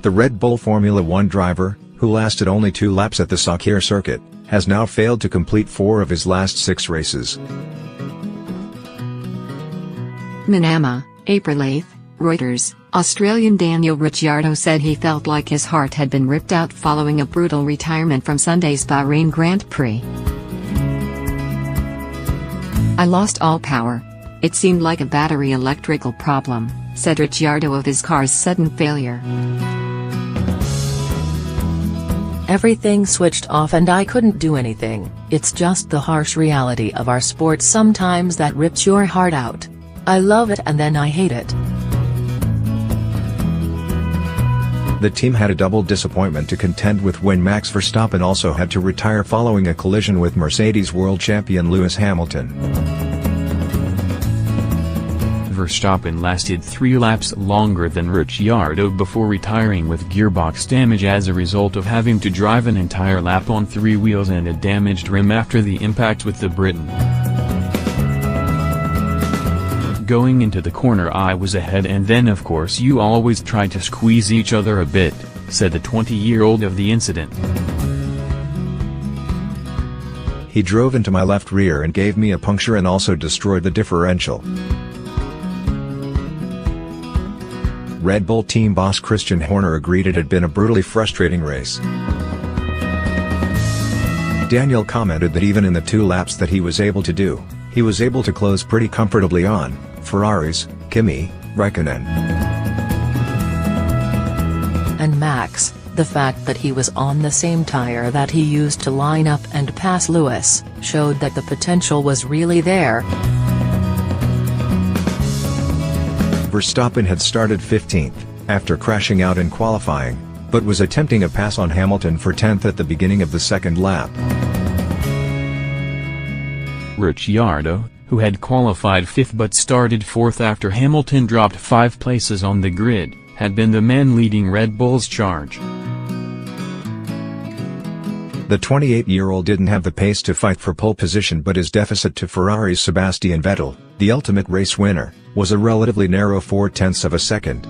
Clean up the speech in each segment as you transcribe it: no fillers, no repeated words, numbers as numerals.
The Red Bull Formula One driver, who lasted only 2 laps at the Sakhir circuit, has now failed to complete 4 of his last 6 races. Manama, April 8, Reuters. Australian Daniel Ricciardo said he felt like his heart had been ripped out following a brutal retirement from Sunday's Bahrain Grand Prix. "I lost all power. It seemed like a battery electrical problem," said Ricciardo of his car's sudden failure. "Everything switched off and I couldn't do anything. It's just the harsh reality of our sport sometimes that rips your heart out. I love it and then I hate it." The team had a double disappointment to contend with when Max Verstappen also had to retire following a collision with Mercedes world champion Lewis Hamilton. Verstappen lasted 3 laps longer than Ricciardo before retiring with gearbox damage as a result of having to drive an entire lap on 3 wheels and a damaged rim after the impact with the Briton. "Going into the corner I was ahead and then of course you always try to squeeze each other a bit," said the 20-year-old of the incident. "He drove into my left rear and gave me a puncture and also destroyed the differential." Red Bull team boss Christian Horner agreed it had been a brutally frustrating race. Daniel commented that even in the 2 laps that he was able to do, he was able to close pretty comfortably on Ferrari's Kimi Räikkönen. And Max, the fact that he was on the same tire that he used to line up and pass Lewis, showed that the potential was really there. Verstappen had started 15th, after crashing out in qualifying, but was attempting a pass on Hamilton for 10th at the beginning of the 2nd lap. Ricciardo, who had qualified 5th but started 4th after Hamilton dropped 5 places on the grid, had been the man leading Red Bull's charge. The 28-year-old didn't have the pace to fight for pole position, but his deficit to Ferrari's Sebastian Vettel, the ultimate race winner, was a relatively narrow 0.4 of a second.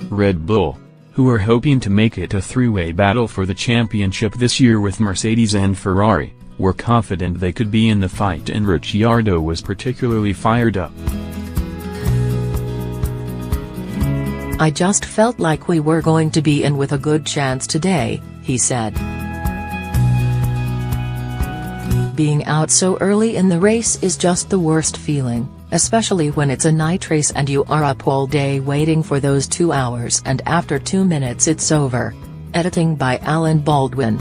Red Bull, who were hoping to make it a 3-way battle for the championship this year with Mercedes and Ferrari, were confident they could be in the fight, and Ricciardo was particularly fired up. "I just felt like we were going to be in with a good chance today," he said. "Being out so early in the race is just the worst feeling, especially when it's a night race and you are up all day waiting for those 2 hours and after 2 minutes it's over." Editing by Alan Baldwin.